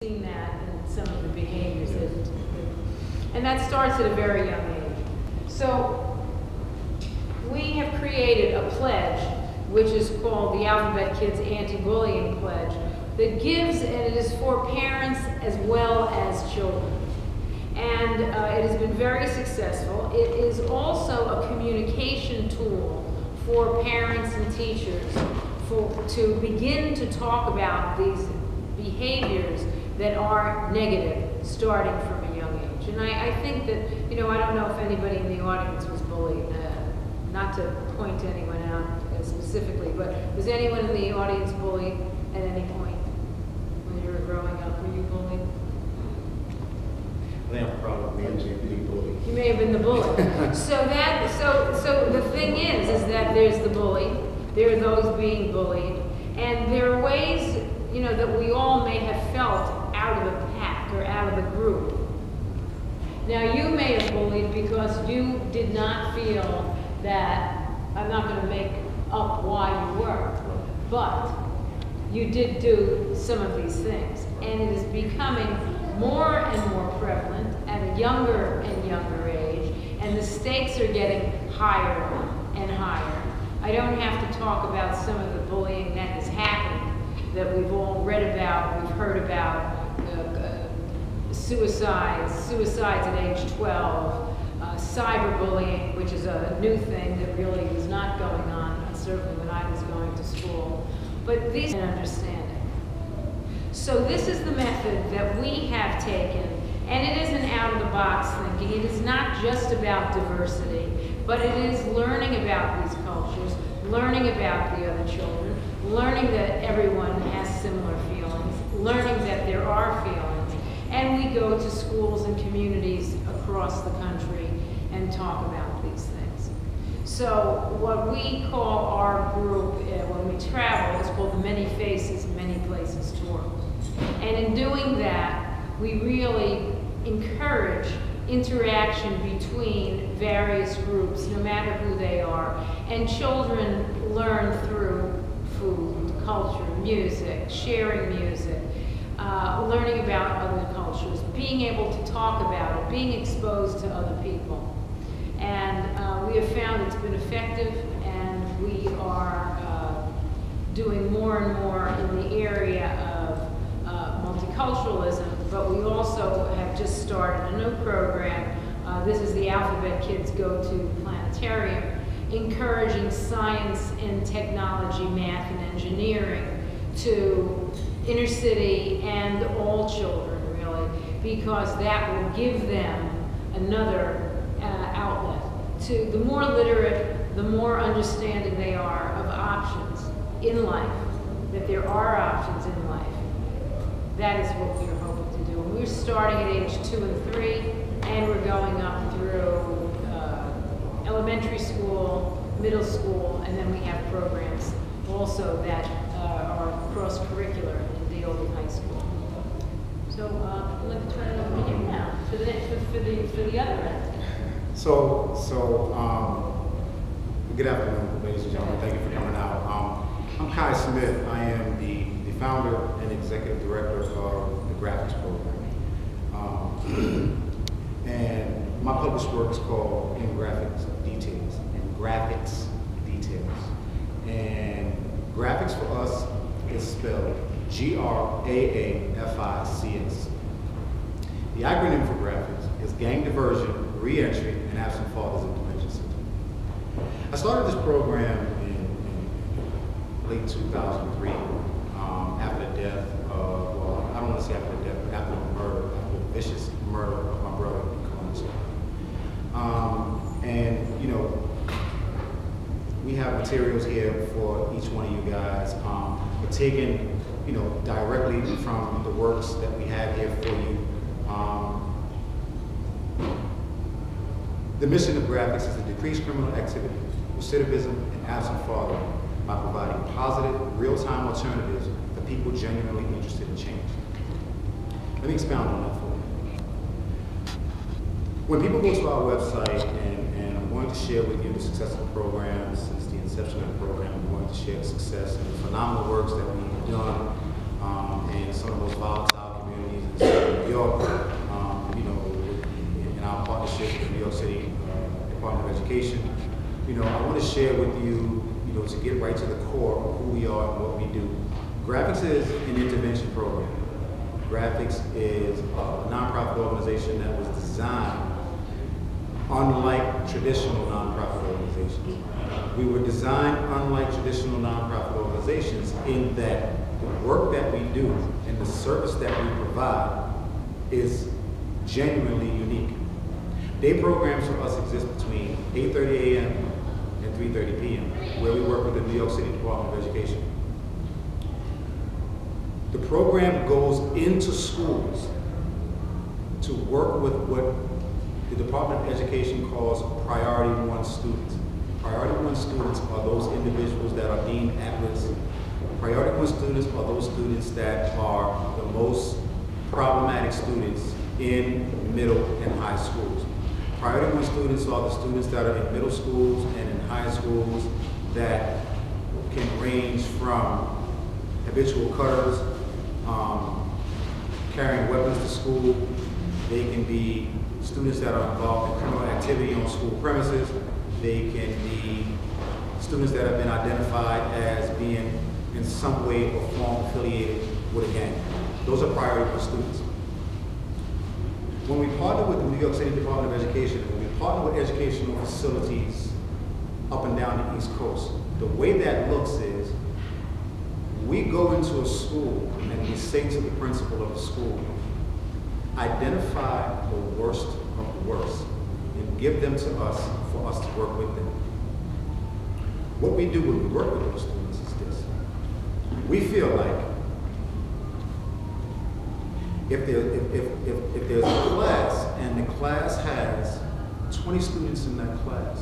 seen that in some of the behaviors and that starts at a very young age. So we have created a pledge, which is called the Alphabet Kids Anti-Bullying Pledge, that gives, and it is for parents as well as children. And it has been very successful. It is also a communication tool for parents and teachers to begin to talk about these behaviors that are negative starting from a young age. And I think that, I don't know if anybody in the audience was bullied, not to point anyone out specifically, but was anyone in the audience bullied at any point when you were growing up? Were you bullied? I think I'm probably being bullied. You may have been the bully. So the thing is that there's the bully, there are those being bullied, and there are ways, that we all may have felt out of the pack or out of the group. Now you may have bullied because you did not feel that, I'm not going to make up why you were, but you did do some of these things, and it is becoming more and more prevalent at a younger and younger age, and the stakes are getting higher and higher. I don't have to talk about some of the bullying that has happened that we've all read about, we've heard about, suicides at age 12, cyberbullying, which is a new thing that really was not going on, certainly when I was going to school. But these are understanding. So this is the method that we have taken, and it isn't out-of-the-box thinking. It is not just about diversity, but it is learning about these cultures, learning about the other children, learning that everyone has similar feelings, learning that there are feelings, and we go to schools and communities across the country and talk about these things. So what we call our group when we travel is called the Many Faces, Many Places Tour. And in doing that, we really encourage interaction between various groups, no matter who they are. And children learn through food, culture, music, sharing music, learning about other cultures, being able to talk about it, being exposed to other people. And we have found it's been effective, and we are doing more and more in the area of multiculturalism, but we also have just started a new program. This is the Alphabet Kids Go to Planetarium, encouraging science and technology, math and engineering to inner city and all children, really, because that will give them another outlet. The more literate, the more understanding they are of options in life, that there are options in life. That is what we're hoping to do. And we're starting at age 2 and 3, and we're going up through elementary school, middle school, and then we have programs also that are cross-curricular in the old high school. So I'd like to turn it over to you now for the other end. Good afternoon, ladies and gentlemen. Thank you for coming out. I'm Kai Smith. I am the founder and executive director of the GRAAFICS program. And my published work is called In Graphics Details. And graphics for us is spelled GRAAFICS. The acronym for graphics is Gang Diversion, Reentry, and Absent Fathers in Dementia Center. I started this program in late 2003 after the death of, well, I don't want to say after the death, but after the murder, after the vicious murder of my brother in Columbus. We have materials here for each one of you guys. We're taken, directly from the works that we have here for you. The mission of graphics is to decrease criminal activity, recidivism, and absent fathering by providing positive, real-time alternatives for people genuinely interested in change. Let me expound on that for you. When people go to our website, and I'm going to share with you the success of the program since the inception of the program, I'm going to share the success and the phenomenal works that we've done in some of the most volatile communities York, you know, in our partnership with the New York City Department of Education, you know, I want to share with you, you know, to get right to the core of who we are and what we do. GRAAFICS is an intervention program. GRAAFICS is a nonprofit organization that was designed unlike traditional nonprofit organizations. We were designed unlike traditional nonprofit organizations in that the work that we do and the service that we provide is genuinely unique. Day programs for us exist between 8:30 a.m. and 3:30 p.m., where we work with the New York City Department of Education. The program goes into schools to work with what the Department of Education calls Priority 1 students. Priority 1 students are those individuals that are deemed at risk. Priority 1 students are those students that are the most problematic students in middle and high schools. Priority 1 students are the students that are in middle schools and in high schools that can range from habitual cutters, carrying weapons to school. They can be students that are involved in criminal activity on school premises. They can be students that have been identified as being in some way or form affiliated with a gang. Those are priority 1 students. When we partner with the New York City Department of Education, when we partner with educational facilities up and down the East Coast, the way that looks is we go into a school and we say to the principal of the school, identify the worst of the worst and give them to us for us to work with them. What we do when we work with those students is this. We feel like if there's a class and the class has 20 students in that class,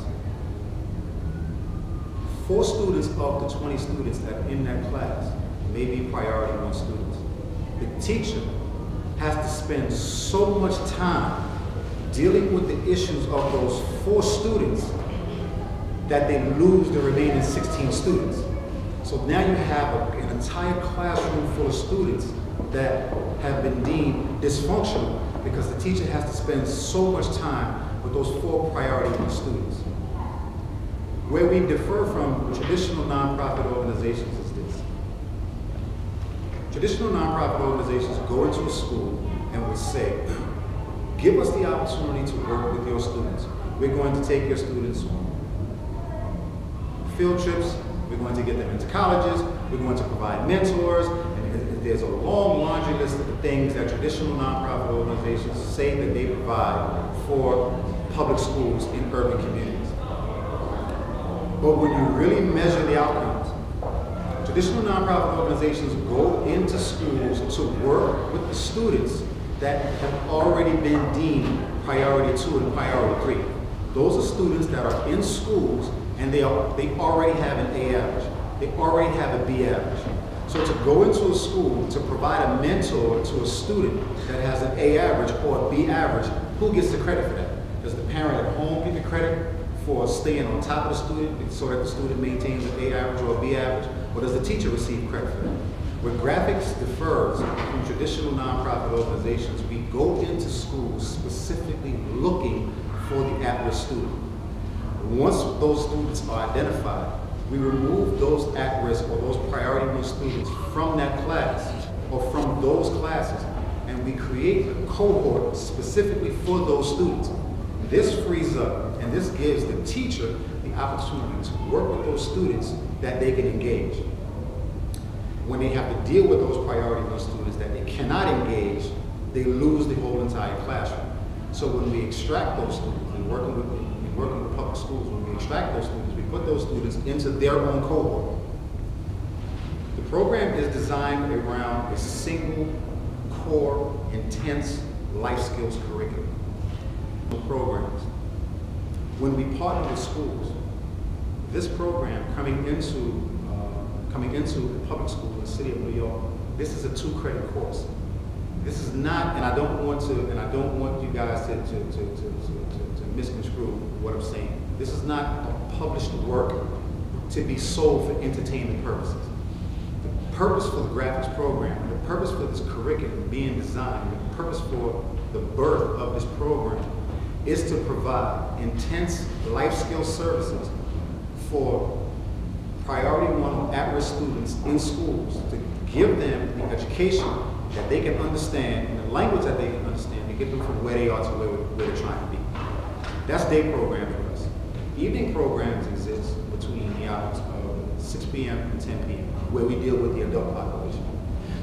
4 students of the 20 students that are in that class may be priority 1 students. The teacher has to spend so much time dealing with the issues of those 4 students that they lose the remaining 16 students. So now you have an entire classroom full of students that have been deemed dysfunctional because the teacher has to spend so much time with those 4 priority 1 students. Where we differ from traditional nonprofit organizations is this. Traditional nonprofit organizations go into a school and would say, give us the opportunity to work with your students. We're going to take your students on field trips. We're going to get them into colleges. We're going to provide mentors. And there's a long laundry list of the things that traditional nonprofit organizations say that they provide for public schools in urban communities. But when you really measure the outcomes, traditional nonprofit organizations go into schools to work with the students that have already been deemed priority 2 and priority 3. Those are students that are in schools and they already have an A average. They already have a B average. So to go into a school to provide a mentor to a student that has an A average or a B average, who gets the credit for that? Does the parent at home get the credit for staying on top of the student so that the student maintains an A average or a B average? Or does the teacher receive credit for that? Where GRAAFICS differs from traditional nonprofit organizations, we go into schools specifically looking for the at-risk student. Once those students are identified, we remove those at-risk or those priority 1 students from that class or from those classes, and we create a cohort specifically for those students. This frees up and this gives the teacher the opportunity to work with those students that they can engage. When they have to deal with those priority 1 students that they cannot engage, they lose the whole entire classroom. So when we extract those students, and working with public schools, when we extract those students, we put those students into their own cohort. The program is designed around a single, core, intense life skills curriculum. Programs. When we partner with schools, this program coming into a public school in the city of New York, this is a 2-credit course. This is not, and I don't want you guys to misconstrue what I'm saying. This is not a published work to be sold for entertainment purposes. The purpose for the graphics program, the purpose for this curriculum being designed, the purpose for the birth of this program is to provide intense life skill services for priority one at-risk students in schools, to give them the education that they can understand and the language that they can understand to get them from where they are to where they're trying to be. That's day program for us. Evening programs exist between the hours of 6 p.m. and 10 p.m. where we deal with the adult population.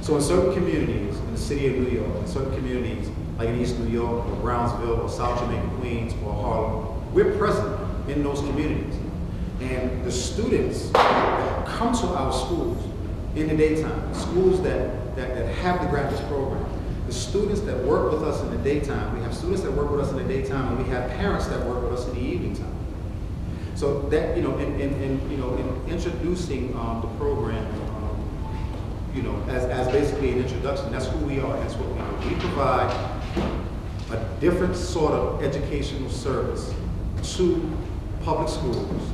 So in certain communities in the city of New York, in certain communities like in East New York or Brownsville or South Jamaica, Queens or Harlem, we're present in those communities. And the students that come to our schools in the daytime, schools that have the graphics program, the students that work with us in the daytime, we have students that work with us in the daytime, and we have parents that work with us in the evening time. So that, in introducing the program, as basically an introduction, that's who we are, that's what we do. We provide a different sort of educational service to public schools,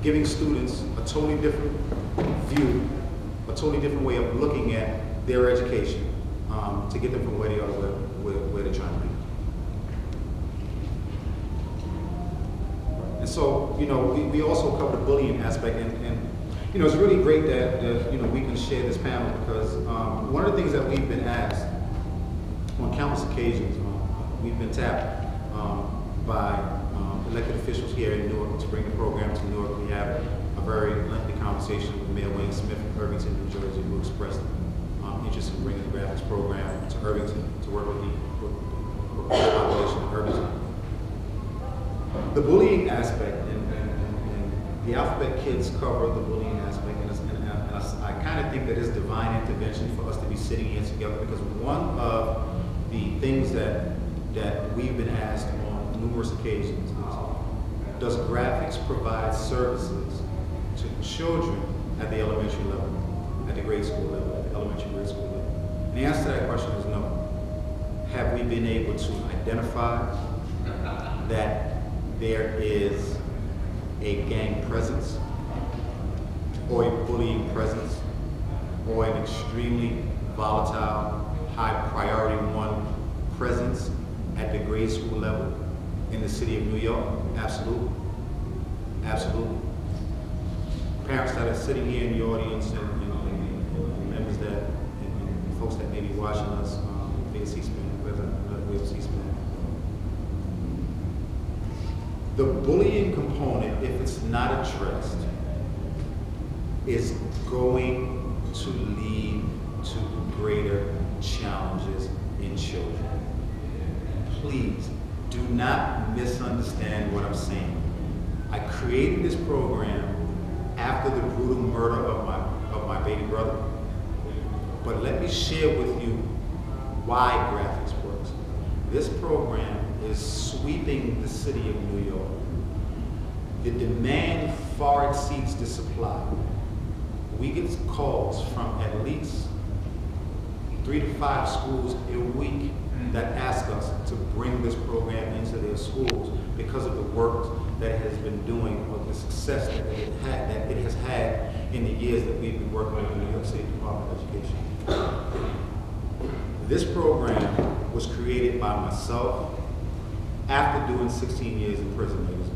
giving students a totally different view, a totally different way of looking at their education to get them from where they are to where they're trying to be. And so, we also cover the bullying aspect, and it's really great that we can share this panel because one of the things that we've been asked on countless occasions, we've been tapped by elected officials here in Newark to bring the program to Newark. We had a very lengthy conversation with Mayor Wayne Smith of Irvington, New Jersey, who expressed interest in bringing the graphics program to Irvington to work with the population of Irvington. The bullying aspect, and the Alphabet Kids cover the bullying aspect, and I kind of think that it's divine intervention for us to be sitting here together because one of the things that we've been asked on numerous occasions is, does graphics provide services to children at the elementary level, at the grade school level, at the elementary grade school level? And the answer to that question is no. Have we been able to identify that there is a gang presence or a bullying presence or an extremely volatile, high priority one presence at the grade school level in the city of New York? Absolutely. Absolutely. Parents that are sitting here in the audience and members that, and folks that may be watching us via C-SPAN, via C-SPAN. The bullying component, if it's not addressed, is going to lead to greater challenges in children. Please do not misunderstand what I'm saying. I created this program after the brutal murder of my baby brother. But let me share with you why graphics works. This program is sweeping the city of New York. The demand far exceeds the supply. We get calls from at least 3 to 5 schools a week that ask us to bring this program into their schools because of the work that it has been doing, or the success that it has had in the years that we've been working with the New York City Department of Education. This program was created by myself after doing 16 years in prison, ladies and